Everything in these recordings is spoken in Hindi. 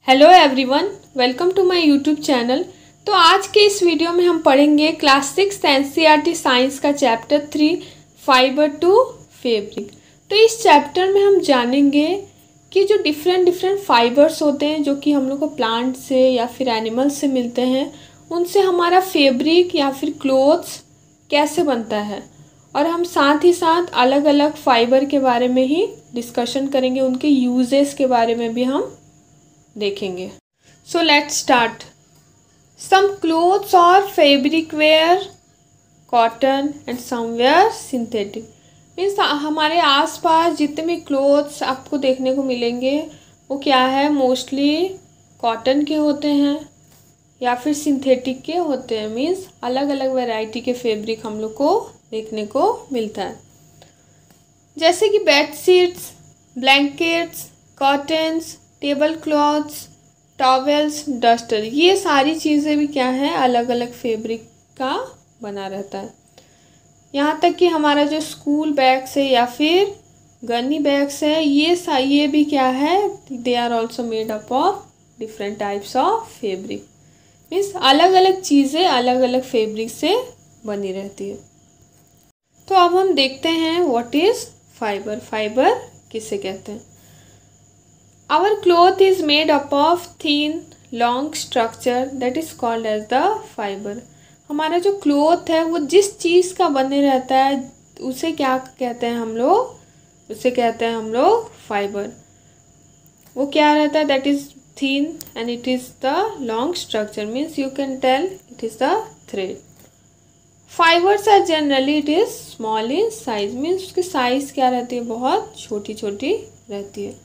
Hello everyone, welcome to my YouTube channel. तो आज के इस वीडियो में हम पढ़ेंगे क्लास 6 एनसीईआरटी साइंस का चैप्टर 3 फाइबर टू फैब्रिक। तो इस चैप्टर में हम जानेंगे कि जो डिफरेंट फाइबर्स होते हैं जो कि हम लोग को प्लांट से या फिर एनिमल से मिलते हैं, उनसे हमारा फैब्रिक या फिर क्लोथ्स कैसे बनता है। और हम साथ ही साथ अलग अलग फाइबर के बारे में ही डिस्कशन करेंगे, उनके यूजेस के बारे में भी हम देखेंगे। So let's start. Some clothes और fabric where cotton and somewhere synthetic. Means हमारे आसपास जितने भी क्लोथ्स आपको देखने को मिलेंगे वो क्या है, मोस्टली कॉटन के होते हैं या फिर सिंथेटिक के होते हैं। मीन्स अलग अलग वैरायटी के फैब्रिक हम लोग को देखने को मिलता है, जैसे कि bedsheets, blankets, cottons, table clothes, towels, duster. ये सारी चीज़ें भी क्या है, अलग अलग फैब्रिक का बना रहता है। यहाँ तक कि हमारा जो स्कूल बैग्स है या फिर गनी बैग्स है, ये भी क्या है, they are also made up of different types of fabric. Means अलग अलग चीज़ें अलग अलग फैब्रिक से बनी रहती है। तो अब हम देखते हैं व्हाट इज़ फाइबर। फाइबर किसे कहते हैं। Our cloth is made up of thin, long structure that is called as the fiber. हमारा जो क्लोथ है वो जिस चीज़ का बने रहता है उसे क्या कहते हैं हम लोग, उसे कहते हैं हम लोग फाइबर। वो क्या रहता है, that is thin and it is the long structure, means you can tell it is the thread. Fibers are generally it is small in size, means उसकी साइज़ क्या रहती है, बहुत छोटी छोटी रहती है।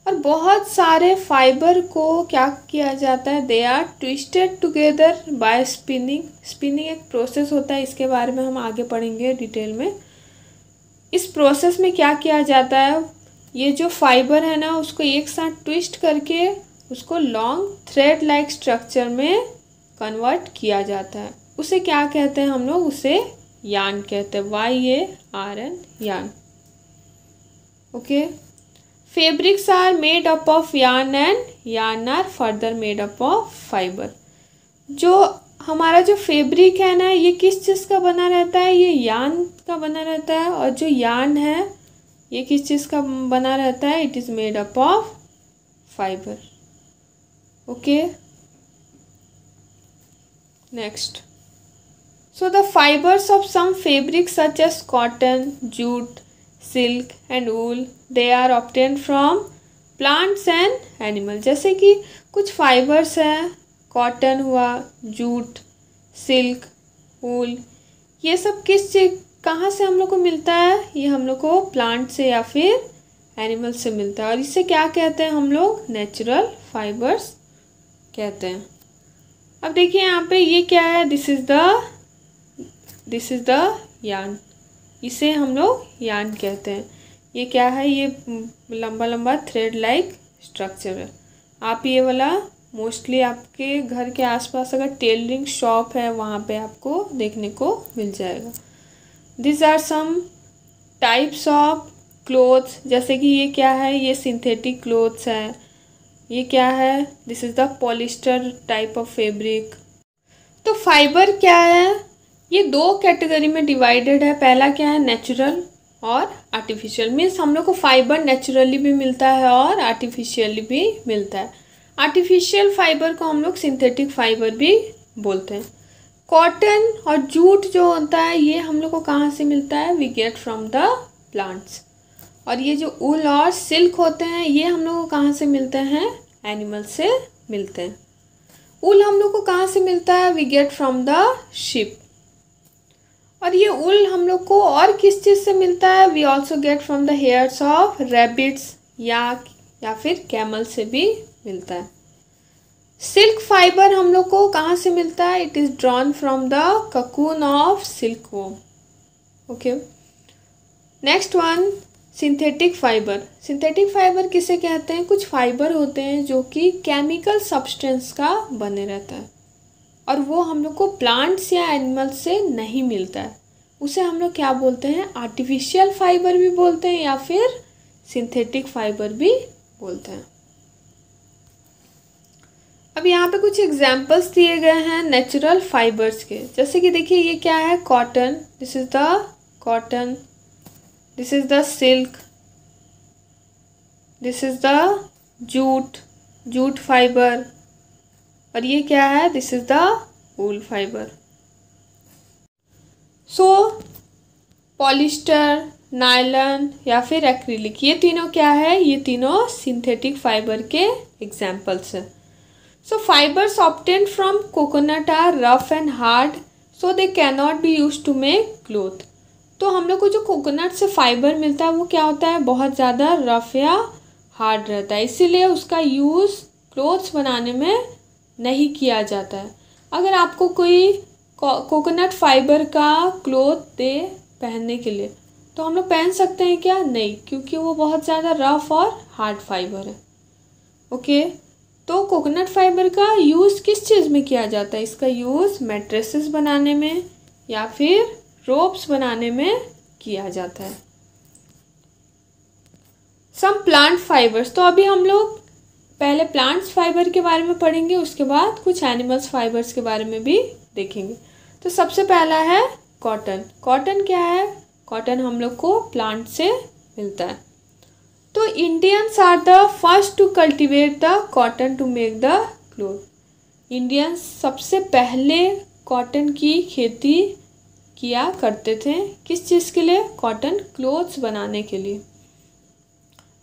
और बहुत सारे फाइबर को क्या किया जाता है, they are twisted together by spinning. Spinning एक प्रोसेस होता है, इसके बारे में हम आगे पढ़ेंगे डिटेल में। इस प्रोसेस में क्या किया जाता है, ये जो फाइबर है ना उसको एक साथ ट्विस्ट करके उसको लॉन्ग थ्रेड लाइक स्ट्रक्चर में कन्वर्ट किया जाता है। उसे क्या कहते हैं हम लोग, उसे यार्न कहते हैं, YARN, yarn. Okay. Fabrics are made up of yarn and yarn are further made up of fiber. जो हमारा जो फैब्रिक है ना ये किस चीज़ का बना रहता है, ये यार्न का बना रहता है। और जो यार्न है ये किस चीज़ का बना रहता है, it is made up of fibre. Okay, next. So the fibres of some fabric such as cotton, jute, silk and wool, they are obtain from plants and animal. जैसे कि कुछ फाइबर्स हैं, कॉटन हुआ, जूट, सिल्क, वूल, ये सब किस चीज़ कहाँ से हम लोग को मिलता है, ये हम लोग को प्लांट से या फिर एनिमल से मिलता है। और इसे क्या कहते हैं हम लोग, नेचुरल फाइबर्स कहते हैं। अब देखिए यहाँ पे ये क्या है, दिस इज़ द यार्न। इसे हम लोग यार्न कहते हैं। ये क्या है, ये लंबा लंबा थ्रेड लाइक स्ट्रक्चर है। आप ये वाला मोस्टली आपके घर के आसपास अगर टेलरिंग शॉप है वहाँ पे आपको देखने को मिल जाएगा। This are some types of clothes. जैसे कि ये क्या है, ये सिंथेटिक क्लोथ्स है। ये क्या है, this is the polyester type of fabric. तो फाइबर क्या है, ये दो कैटेगरी में डिवाइडेड है। पहला क्या है, नेचुरल और आर्टिफिशियल। मीन्स हम लोग को फाइबर नेचुरली भी मिलता है और आर्टिफिशियली भी मिलता है। आर्टिफिशियल फाइबर को हम लोग सिंथेटिक फाइबर भी बोलते हैं। कॉटन और जूट जो होता है ये हम लोग को कहाँ से मिलता है, we get from the plants. और ये जो ऊल और सिल्क होते हैं ये हम लोग को कहाँ से मिलते हैं, एनिमल से मिलते हैं। ऊल हम लोग को कहाँ से मिलता है, we get from the sheep. और ये ऊल हम लोग को और किस चीज़ से मिलता है, we also get from the hairs of rabbits या फिर कैमल से भी मिलता है। सिल्क फाइबर हम लोग को कहाँ से मिलता है, it is drawn from the cocoon of silk worm. Okay, next one, synthetic fibre. Synthetic fibre किसे कहते हैं, कुछ फाइबर होते हैं जो कि केमिकल सब्सटेंस का बने रहता है और वो हम लोग को प्लांट्स या एनिमल से नहीं मिलता है। उसे हम लोग क्या बोलते हैं, आर्टिफिशियल फाइबर भी बोलते हैं या फिर सिंथेटिक फाइबर भी बोलते हैं। अब यहाँ पे कुछ एग्जाम्पल्स दिए गए हैं नेचुरल फाइबर्स के, जैसे कि देखिए ये क्या है, cotton, this is the cotton, this is the silk, this is the jute, jute fibre, और ये क्या है, this is the wool fibre. So polyester, nylon या फिर एक्रिलिक, ये तीनों क्या है, ये तीनों सिंथेटिक फाइबर के एग्जाम्पल्स हैं। So fibres obtained from coconut are rough and hard, so they can not be use to make cloth. तो हम लोग को जो कोकोनट से फाइबर मिलता है वो क्या होता है, बहुत ज़्यादा रफ या हार्ड रहता है, इसीलिए उसका यूज़ क्लोथ्स बनाने में नहीं किया जाता है। अगर आपको कोई कोकोनट फाइबर का क्लोथ दे पहनने के लिए तो हम लोग पहन सकते हैं क्या, नहीं, क्योंकि वो बहुत ज़्यादा रफ और हार्ड फाइबर है। ओके, तो कोकोनट फाइबर का यूज़ किस चीज़ में किया जाता है, इसका यूज़ मैट्रेसेस बनाने में या फिर रोप्स बनाने में किया जाता है। सम प्लांट फाइबर्स, तो अभी हम लोग पहले प्लांट्स फाइबर के बारे में पढ़ेंगे, उसके बाद कुछ एनिमल्स फाइबर्स के बारे में भी देखेंगे। तो सबसे पहला है कॉटन। कॉटन क्या है, कॉटन हम लोग को प्लांट से मिलता है। तो Indians are the first to cultivate the cotton to make the cloth. Indians सबसे पहले कॉटन की खेती किया करते थे, किस चीज़ के लिए, कॉटन क्लोथ्स बनाने के लिए।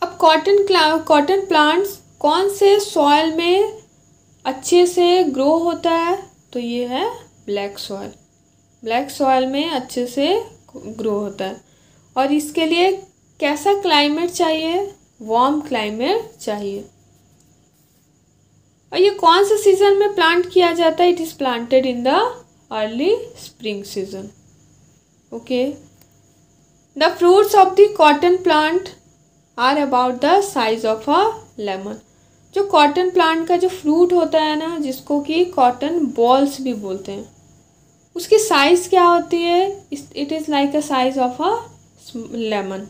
अब कॉटन प्लांट्स कौन से सॉइल में अच्छे से ग्रो होता है, तो ये है ब्लैक सॉइल। ब्लैक सॉइल में अच्छे से ग्रो होता है, और इसके लिए कैसा क्लाइमेट चाहिए, वार्म क्लाइमेट चाहिए। और ये कौन से सीजन में प्लांट किया जाता है, it is planted in the early spring season. Okay, the fruits of the cotton plant are about the size of a lemon. जो कॉटन प्लांट का जो फ्रूट होता है ना, जिसको कि कॉटन बॉल्स भी बोलते हैं, उसकी साइज़ क्या होती है, it is like a size of a lemon.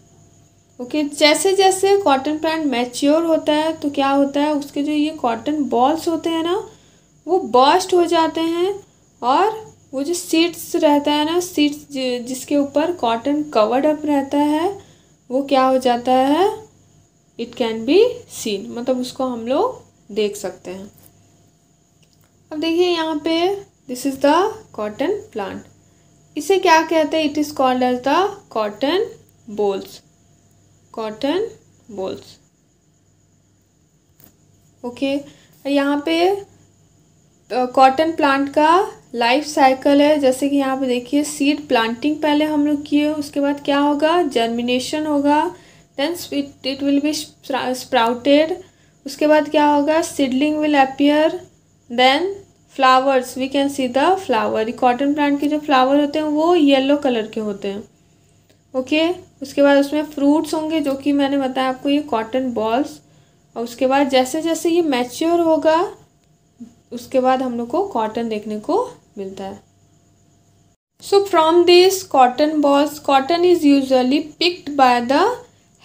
Okay, जैसे जैसे कॉटन प्लांट मैच्योर होता है तो क्या होता है, उसके जो ये कॉटन बॉल्स होते हैं ना, वो बर्स्ट हो जाते हैं, और वो जो सीड्स रहता है ना, सीड्स जिसके ऊपर कॉटन कवर्ड अप रहता है, वो क्या हो जाता है, इट कैन बी सीन, मतलब उसको हम लोग देख सकते हैं। अब देखिए यहाँ पे this is the cotton plant, इसे क्या कहते हैं, it is called as the cotton bolls, cotton bolls. Okay, यहाँ पे कॉटन प्लांट का लाइफ साइकिल है, जैसे कि यहाँ पे देखिए सीड प्लांटिंग पहले हम लोग किए, उसके बाद क्या होगा, जर्मिनेशन होगा, then it will be sprouted, उसके बाद क्या होगा, seedling will appear, then flowers, we can see the flower. Cotton plant के जो फ्लावर होते हैं वो येलो कलर के होते हैं। ओके, उसके बाद उसमें फ्रूट्स होंगे, जो कि मैंने बताया आपको, ये कॉटन बॉल्स, और उसके बाद जैसे जैसे ये मैच्योर होगा उसके बाद हम लोग को कॉटन देखने को मिलता है। So from this cotton balls, cotton is usually picked by the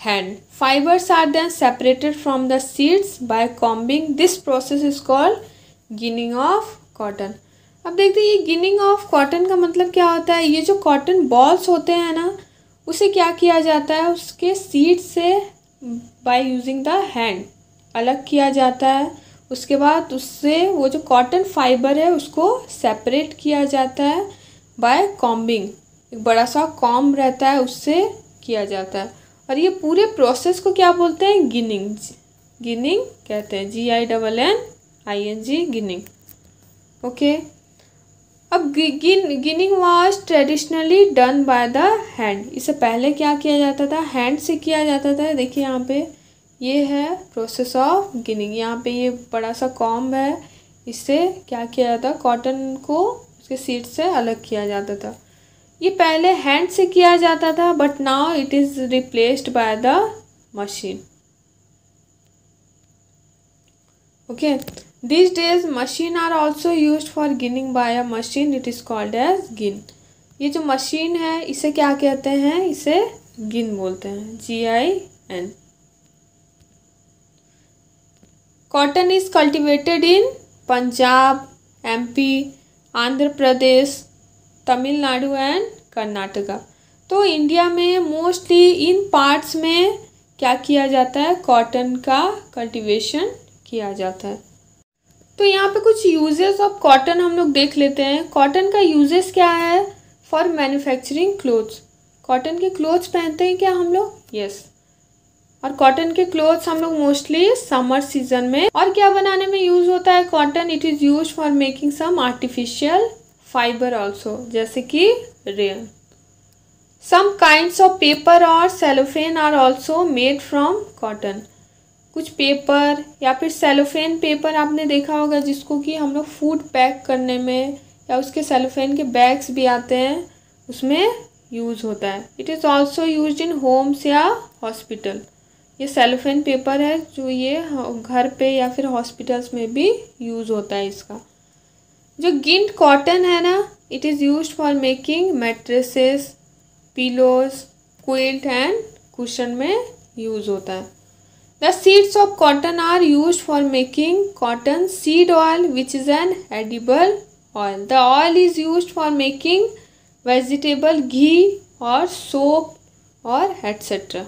hand, fibres are then separated from the seeds by combing, this process is called ginning of cotton. अब देखते हैं ये गिनिंग ऑफ कॉटन का मतलब क्या होता है। ये जो कॉटन बॉल्स होते हैं ना, उसे क्या किया जाता है, उसके सीड से बाय यूजिंग द हैंड अलग किया जाता है। उसके बाद उससे वो जो कॉटन फाइबर है उसको सेपरेट किया जाता है बाय कॉम्बिंग, एक बड़ा सा कॉम्ब रहता है उससे किया जाता है। और ये पूरे प्रोसेस को क्या बोलते हैं, गिनिंग, गिनिंग कहते हैं, GINNING, गिनिंग। ओके, अब ginning was traditionally done by the hand, इससे पहले क्या किया जाता था, हैंड से किया जाता था। देखिए यहाँ पे ये है प्रोसेस ऑफ गिनिंग, यहाँ पे ये बड़ा सा कॉम्ब है, इससे क्या किया जाता, कॉटन को उसके सीड से अलग किया जाता था। ये पहले हैंड से किया जाता था, but now it is replaced by the machine. Okay, these days machine are also used for ginning by a machine, it is called as gin। ये जो मशीन है इसे क्या कहते हैं, इसे गिन बोलते हैं, GIN। Cotton is cultivated in Punjab, MP, Andhra Pradesh, Tamil Nadu and Karnataka. तो इंडिया में मोस्टली इन पार्ट्स में क्या किया जाता है, कॉटन का कल्टीवेशन किया जाता है। तो यहाँ पे कुछ यूजेस ऑफ कॉटन हम लोग देख लेते हैं। कॉटन का यूजेस क्या है, फॉर मैन्युफैक्चरिंग क्लोथ्स। कॉटन के क्लोथ्स पहनते हैं क्या हम लोग, यस। और कॉटन के क्लोथ्स हम लोग मोस्टली समर सीजन में। और क्या बनाने में यूज होता है cotton, it is use for making some artificial fibre also, जैसे कि rayon. Some kinds of paper और cellophane are also made from cotton. कुछ पेपर या फिर सेलोफेन पेपर आपने देखा होगा, जिसको कि हम लोग फूड पैक करने में, या उसके सेलोफेन के बैग्स भी आते हैं, उसमें यूज़ होता है। It is also use in Holmes या हॉस्पिटल। ये सेलोफेन पेपर है जो ये घर पे या फिर हॉस्पिटल्स में भी यूज़ होता है इसका। जो गिंट कॉटन है ना, it is use for making mattresses, pillows, quilt and cushion में यूज़ होता है। The seeds of cotton are used for making cotton seed oil, which is an edible oil. The oil is used for making vegetable ghee और soap और etc.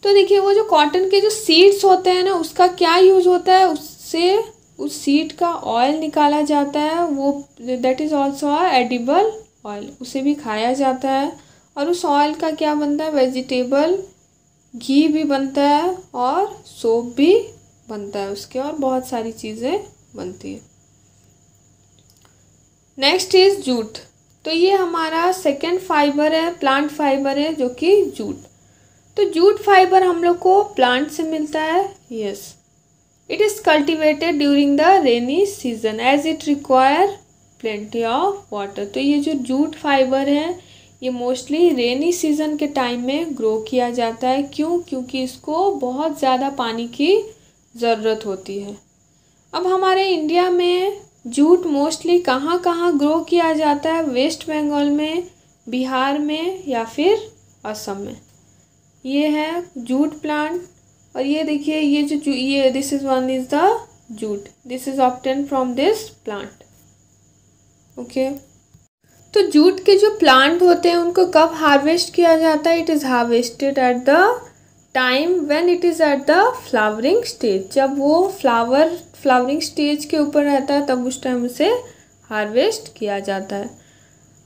तो देखिए वो जो कॉटन के जो सीड्स होते हैं ना, उसका क्या यूज़ होता है, उससे उस सीड का ऑयल निकाला जाता है, वो that is also a edible oil, उसे भी खाया जाता है। और उस ऑयल का क्या बनता है, वेजिटेबल घी भी बनता है और सोप भी बनता है उसके, और बहुत सारी चीज़ें बनती है। Next is jute. तो ये हमारा सेकेंड फाइबर है, प्लांट फाइबर है, जो कि जूट। तो जूट फाइबर हम लोग को प्लांट से मिलता है, yes. It is cultivated during the rainy season as it require plenty of water. तो ये जो जूट फाइबर है ये मोस्टली रेनी सीज़न के टाइम में ग्रो किया जाता है। क्यों, क्योंकि इसको बहुत ज़्यादा पानी की ज़रूरत होती है। अब हमारे इंडिया में जूट मोस्टली कहाँ कहाँ ग्रो किया जाता है, वेस्ट बंगाल में, बिहार में या फिर असम में। ये है जूट प्लांट। और ये देखिए ये जो ये this is one is the jute, this is obtain from this plant, okay. तो जूट के जो प्लांट होते हैं उनको कब हार्वेस्ट किया जाता है, it is harvested at the time when it is at the flowering stage. जब वो फ्लावरिंग स्टेज के ऊपर रहता है तब उस टाइम उसे हार्वेस्ट किया जाता है।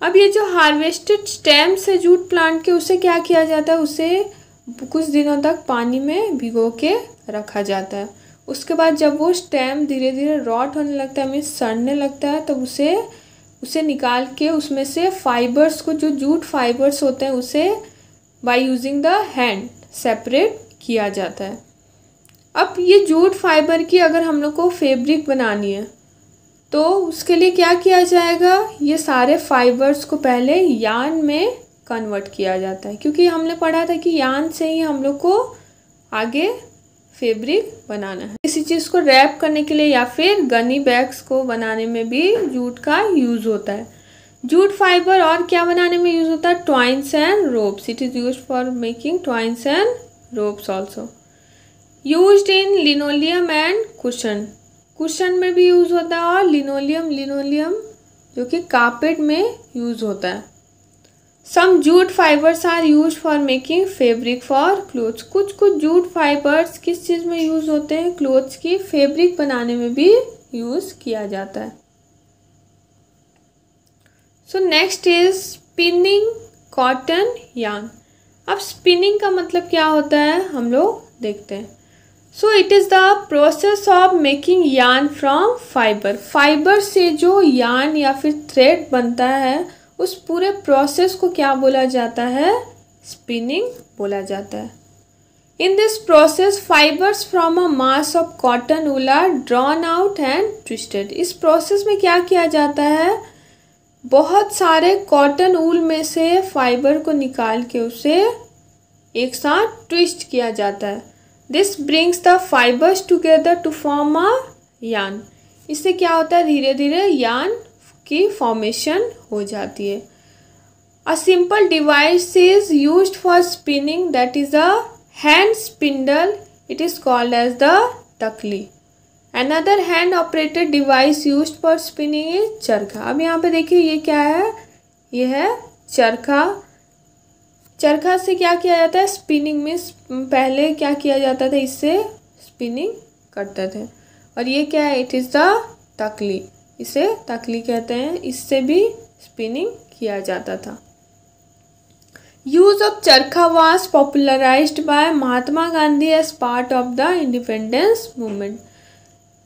अब ये जो हार्वेस्टेड स्टेम्स है जूट प्लांट के, उसे क्या किया जाता है, उसे कुछ दिनों तक पानी में भिगो के रखा जाता है। उसके बाद जब वो स्टेम धीरे धीरे रॉट होने लगता है, मीन्स सड़ने लगता है, तब उसे निकाल के उसमें से फाइबर्स को, जो जूट फाइबर्स होते हैं, उसे by using the hand separate किया जाता है। अब ये जूट फाइबर की अगर हम लोग को फैब्रिक बनानी है तो उसके लिए क्या किया जाएगा, ये सारे फाइबर्स को पहले यार्न में कन्वर्ट किया जाता है, क्योंकि हमने पढ़ा था कि यार्न से ही हम लोग को आगे फैब्रिक बनाना है। किसी चीज़ को रैप करने के लिए या फिर गनी बैग्स को बनाने में भी जूट का यूज़ होता है। जूट फाइबर और क्या बनाने में यूज़ होता है, ट्वाइंस and ropes. It is used for making ट्वाइंस and ropes also. Used in linoleum and cushion. Cushion में भी यूज़ होता है, और लिनोलियम जो कि कारपेट में यूज़ होता है। Some jute fibres are use for making fabric for clothes. कुछ जूट फाइबर्स किस चीज़ में यूज़ होते हैं, क्लोथ्स की फैब्रिक बनाने में भी यूज़ किया जाता है। So next is spinning cotton yarn. अब स्पिनिंग का मतलब क्या होता है हम लोग देखते हैं। So it is the process of making yarn from fibre. Fibre से जो यार्न या फिर थ्रेड बनता है, उस पूरे प्रोसेस को क्या बोला जाता है, स्पिनिंग बोला जाता है। In this process fibres from a mass of cotton wool are drawn out and twisted. इस प्रोसेस में क्या किया जाता है, बहुत सारे कॉटन वूल में से फाइबर को निकाल के उसे एक साथ ट्विस्ट किया जाता है। This brings the fibres together to form a yarn. इससे क्या होता है, धीरे धीरे यार्न की फॉर्मेशन हो जाती है। A simple device is used for spinning, that is a hand spindle. It is called as the takli. Another hand operated device used for spinning is charkha. अब यहाँ पे देखिए ये क्या है, ये है चरखा। चरखा से क्या किया जाता है, स्पिनिंग में पहले क्या किया जाता था, इससे स्पिनिंग करते थे। और ये क्या है, इट इज़ द तकली, इसे तकली कहते हैं, इससे भी स्पिनिंग किया जाता था। Use of charkha was popularised by Mahatma Gandhi as part of the independence movement.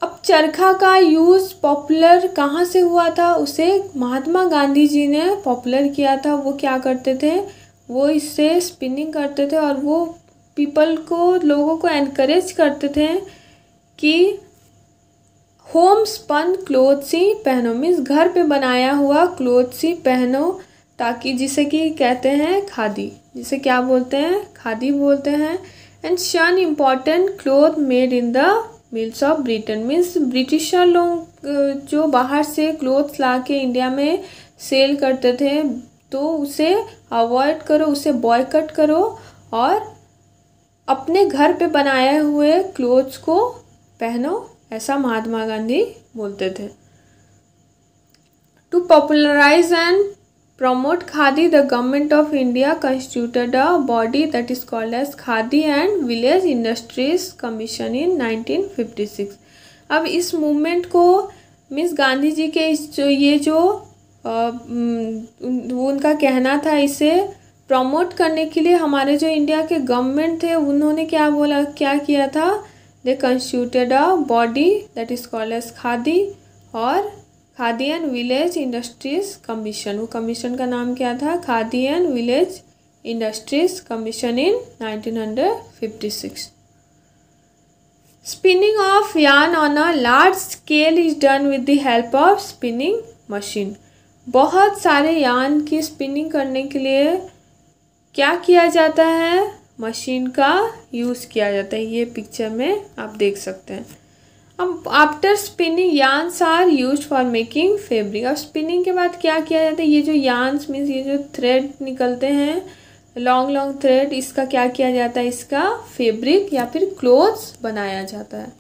अब चरखा का यूज़ पॉपुलर कहाँ से हुआ था, उसे महात्मा गांधी जी ने पॉपुलर किया था। वो क्या करते थे, वो इससे स्पिनिंग करते थे और वो पीपल को, लोगों को एनकरेज करते थे कि होम स्पन क्लोथ्स ही पहनो, मीन्स घर पे बनाया हुआ क्लोथ्स ही पहनो, ताकि जिसे कि कहते हैं खादी, जिसे क्या बोलते हैं, खादी बोलते हैं। एंड शन important cloth made in the mills of Britain, means britisher लोग जो बाहर से क्लोथ्स ला के इंडिया में सेल करते थे, तो उसे अवॉइड करो, उसे बॉयकट करो और अपने घर पे बनाए हुए क्लोथ्स को पहनो, ऐसा महात्मा गांधी बोलते थे। To popularise and promote khadi, the government of India constituted a body that is called as Khadi and Village Industries Commission in 1956। अब इस मूवमेंट को मिस गांधी जी के ये जो उनका कहना था, इसे प्रमोट करने के लिए हमारे जो इंडिया के गवर्नमेंट थे उन्होंने क्या बोला, क्या किया था, they constituted a body that is called as Khadi और Khadi and village industries commission. वो कमीशन का नाम क्या था, Khadi and village industries commission in 1956। Spinning of yarn on a large scale is done with the help of spinning machine. बहुत सारे यार्न की स्पिनिंग करने के लिए क्या किया जाता है, मशीन का यूज़ किया जाता है। ये पिक्चर में आप देख सकते हैं। अब after spinning yarns are used for making fabric. अब स्पिनिंग के बाद क्या किया जाता है, ये जो यार्न्स मीन्स ये जो थ्रेड निकलते हैं, लॉन्ग लॉन्ग थ्रेड, इसका क्या किया जाता है, इसका फैब्रिक या फिर क्लोथ्स बनाया जाता है।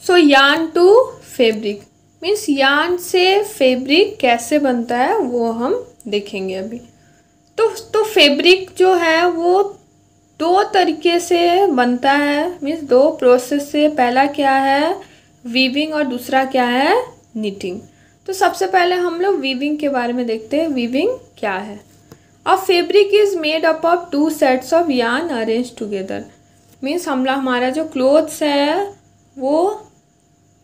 So yarn to fabric means yarn से फैब्रिक कैसे बनता है वो हम देखेंगे अभी। तो फैब्रिक जो है वो दो तरीके से बनता है, मीन्स दो प्रोसेस से। पहला क्या है, वीविंग, और दूसरा क्या है, निटिंग। तो सबसे पहले हम लोग वीविंग के बारे में देखते हैं। वीविंग क्या है। A fabric is made up of 2 sets of yarn arrange together. Means हमारा जो क्लोथ्स है वो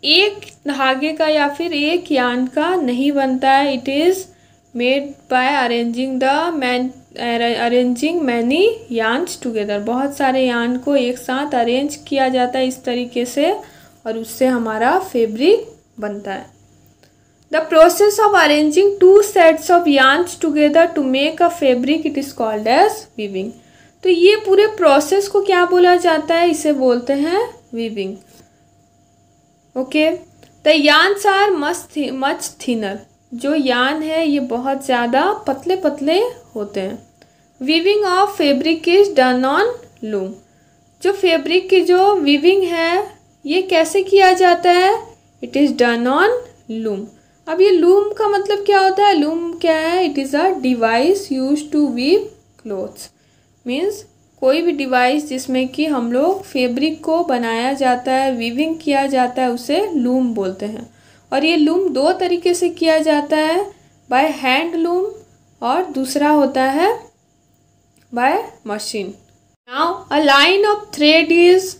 एक धागे का या फिर एक यार्न का नहीं बनता है। It is made by arranging many yarns together. बहुत सारे यार्न को एक साथ अरेंज किया जाता है इस तरीके से, और उससे हमारा फैब्रिक बनता है। The process of arranging 2 sets of yarns together to make a fabric it is called as weaving. तो ये पूरे प्रोसेस को क्या बोला जाता है, इसे बोलते हैं weaving. Okay, the yarns are much thinner. जो यार्न है ये बहुत ज़्यादा पतले पतले होते हैं। Weaving of fabric is done on loom. जो फैब्रिक की जो वीविंग है ये कैसे किया जाता है, it is done on loom. अब ये लूम का मतलब क्या होता है, लूम क्या है, it is a device use to weave clothes. Means कोई भी डिवाइस जिसमें कि हम लोग फैब्रिक को बनाया जाता है, वीविंग किया जाता है, उसे लूम बोलते हैं। और ये लूम दो तरीके से किया जाता है, बाय हैंड लूम और दूसरा होता है by machine. Now a line of thread is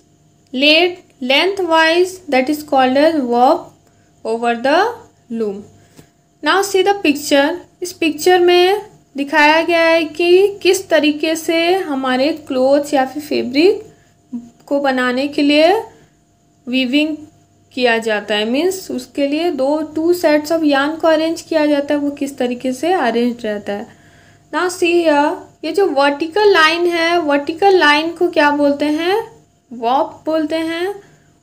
laid lengthwise that is called as warp over the loom. Now see the picture. इस पिक्चर में दिखाया गया है कि किस तरीके से हमारे क्लोथ्स या फिर फैब्रिक को बनाने के लिए वीविंग किया जाता है। मीन्स उसके लिए 2 सेट्स ऑफ यार्न को अरेंज किया जाता है, वो किस तरीके से अरेंज रहता है। ना सी ये जो वर्टिकल लाइन है, वर्टिकल लाइन को क्या बोलते हैं, वॉप बोलते हैं।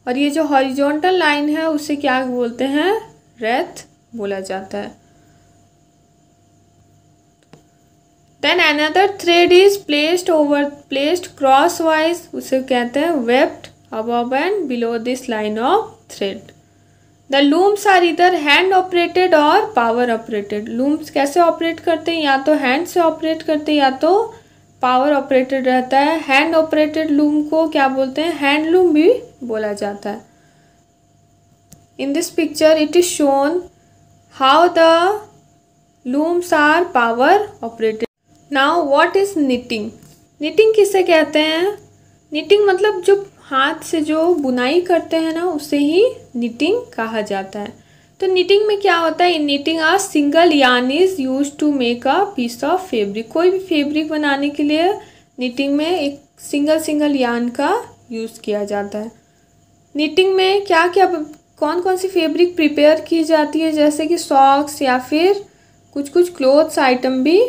और ये जो हॉरिजॉन्टल लाइन है उसे क्या बोलते हैं, रेथ बोला जाता है। Then another thread is placed crosswise, उसे कहते हैं weft above and below this line of thread. The looms are either hand operated or power operated. looms कैसे ऑपरेट करते हैं, या तो हैंड से ऑपरेट करते हैं या तो पावर ऑपरेटेड रहता है. हैंड ऑपरेटेड लूम को क्या बोलते हैं, हैंड लूम भी बोला जाता है. In this picture it is shown how the looms are power operated. Now what is knitting? knitting किसे कहते हैं? knitting मतलब जो हाथ से जो बुनाई करते हैं ना, उसे ही knitting कहा जाता है. तो knitting में क्या होता है, in knitting a single yarn is used to make a piece of fabric. कोई भी फैब्रिक बनाने के लिए knitting में एक सिंगल yarn का यूज़ किया जाता है. knitting में क्या क्या कौन कौन सी फैब्रिक प्रिपेयर की जाती है, जैसे कि सॉक्स या फिर कुछ क्लोथ्स आइटम भी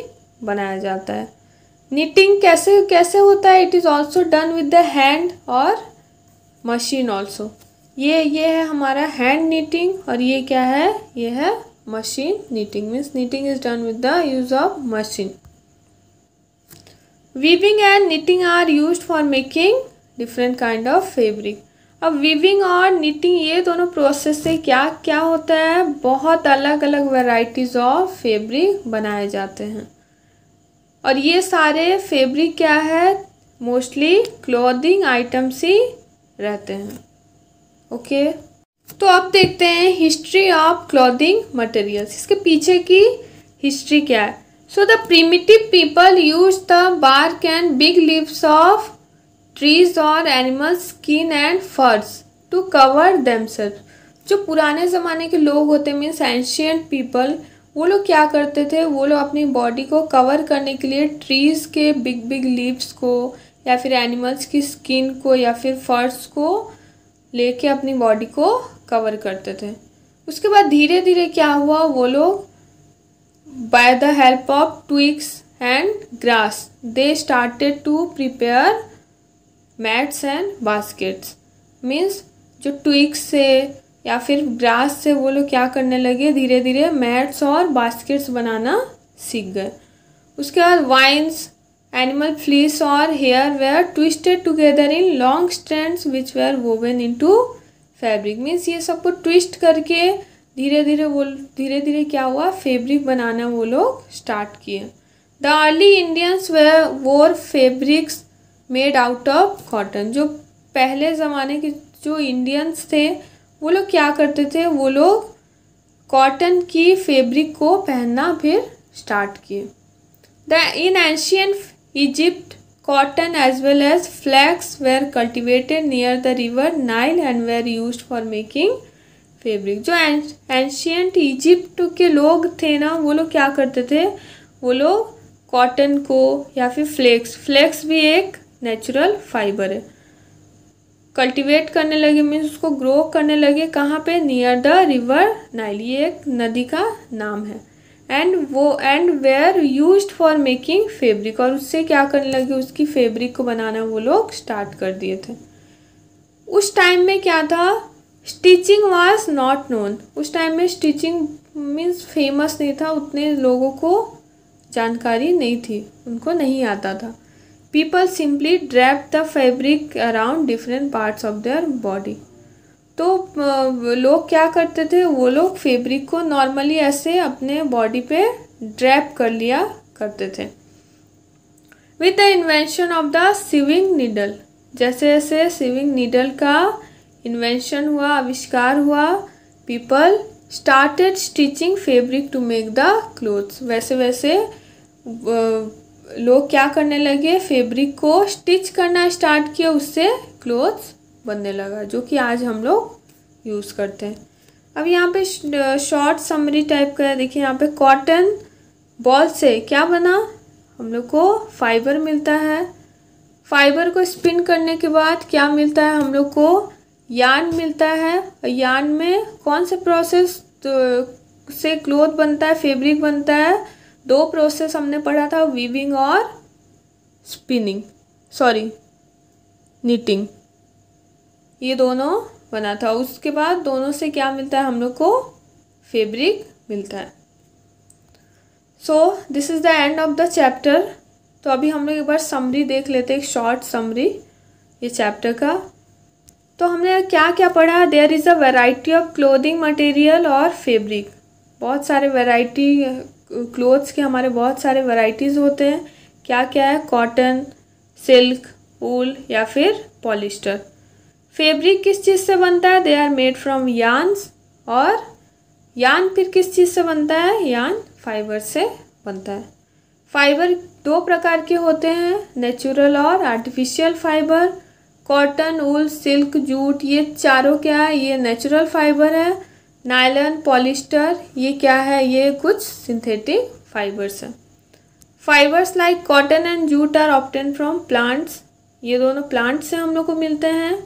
बनाया जाता है. knitting कैसे कैसे होता है, it is also done with the hand और मशीन ऑल्सो. ये है हमारा हैंड knitting और ये क्या है, ये है machine knitting. Means knitting is done with the use of machine. Weaving and knitting are used for making different kind of fabric. अब वीविंग और knitting ये दोनों प्रोसेस से क्या क्या होता है, बहुत अलग अलग वैरायटीज़ ऑफ फैब्रिक बनाए जाते हैं. और ये सारे फैब्रिक क्या है, मोस्टली क्लोथिंग आइटम्स ही रहते हैं. ओके तो अब देखते हैं हिस्ट्री ऑफ क्लोथिंग मटेरियल्स. इसके पीछे की हिस्ट्री क्या है. So the primitive people use the bark and big leaves of trees और animal skin and furs to cover themself. जो पुराने ज़माने के लोग होते मीन्स एंशियंट पीपल, वो लोग क्या करते थे, वो लोग अपनी बॉडी को कवर करने के लिए ट्रीज़ के बिग लीव्स को या फिर एनिमल्स की स्किन को या फिर फर्स को लेके अपनी बॉडी को कवर करते थे. उसके बाद धीरे धीरे क्या हुआ, वो लोग by the help of twigs and grass they started to prepare mats and baskets. Means जो ट्विग्स से या फिर ग्रास से वो लोग क्या करने लगे, धीरे धीरे मैट्स और बास्केट्स बनाना सीख गए. उसके बाद वाइन्स, एनिमल फ्लीस और hair were twisted together in long strands which were woven into fabric. Means ये सबको ट्विस्ट करके धीरे धीरे क्या हुआ, फैब्रिक बनाना वो लोग स्टार्ट किए. द अर्ली इंडियंस वोर fabrics made out of cotton. जो पहले ज़माने के जो इंडियंस थे वो लोग क्या करते थे, वो लोग कॉटन की फैब्रिक को पहनना फिर स्टार्ट किए. In ancient Egypt cotton as well as flax were cultivated near the river Nile and were used for making fabric. जो एंशियंट इजिप्ट के लोग थे ना, वो लोग क्या करते थे, वो लोग कॉटन को या फिर फ्लेक्स भी एक नेचुरल फाइबर है, कल्टीवेट करने लगे. मीन्स उसको ग्रो करने लगे कहाँ पे, नियर द रिवर नाइल. ये एक नदी का नाम है. And were used for making fabric. और उससे क्या करने लगे, उसकी फैब्रिक को बनाना वो लोग स्टार्ट कर दिए थे. उस टाइम में क्या था, स्टिचिंग वाज नॉट नोन. उस टाइम में स्टिचिंग मीन्स फेमस नहीं था, उतने लोगों को जानकारी नहीं थी, उनको नहीं आता था. People simply drape the fabric around different parts of their body. तो लोग क्या करते थे, वो लोग फैब्रिक को नॉर्मली ऐसे अपने बॉडी पे ड्रैप कर लिया करते थे. With the invention of the sewing needle, जैसे जैसे सीविंग नीडल का इन्वेंशन हुआ, आविष्कार हुआ, people started stitching fabric to make the clothes. वैसे वैसे लोग क्या करने लगे, फैब्रिक को स्टिच करना स्टार्ट किया, उससे क्लोथ्स बनने लगा, जो कि आज हम लोग यूज़ करते हैं. अब यहाँ पे शॉर्ट समरी टाइप का है. देखिए यहाँ पे कॉटन बॉल से क्या बना, हम लोग को फाइबर मिलता है. फाइबर को स्पिन करने के बाद क्या मिलता है, हम लोग को यार्न मिलता है. यार्न में कौन से प्रोसेस से क्लोथ बनता है, फैब्रिक बनता है. दो प्रोसेस हमने पढ़ा था, वीविंग और नीटिंग. ये दोनों बना था. उसके बाद दोनों से क्या मिलता है, हम लोग को फैब्रिक मिलता है. So this is the end of the chapter. तो अभी हम लोग एक बार समरी देख लेते हैं, एक शॉर्ट समरी ये चैप्टर का. तो हमने क्या क्या पढ़ा, there is a variety of clothing material और फैब्रिक, बहुत सारे वैरायटी क्लोथ्स के हमारे बहुत सारे वैरायटीज़ होते हैं। क्या क्या है, कॉटन, सिल्क, वूल या फिर पॉलिस्टर। फैब्रिक किस चीज़ से बनता है, they are made from yarns, और यार्न फिर किस चीज़ से बनता है, यार्न फाइबर से बनता है। फाइबर दो प्रकार के होते हैं, नेचुरल और artificial fibre. Cotton, wool, silk, jute, ये चारों क्या है, ये नेचुरल फाइबर है। नायलॉन, पॉलिस्टर, ये क्या है, ये कुछ सिंथेटिक फाइबर्स हैं। Fibres like cotton and jute are obtain from plants, ये दोनों प्लांट से हम लोग को मिलते हैं।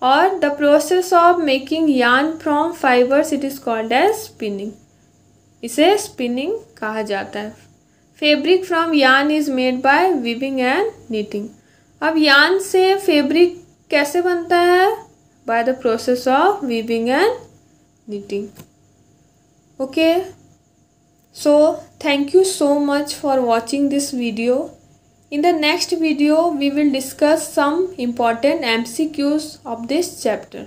और the process of making yarn from fibres it is called as spinning, इसे स्पिनिंग कहा जाता है। Fabric from yarn is made by weaving and knitting. अब यार्न से फैब्रिक कैसे बनता है, by the process of weaving and knitting. Okay, so thank you so much for watching this video. In the next video we will discuss some important MCQs of this chapter.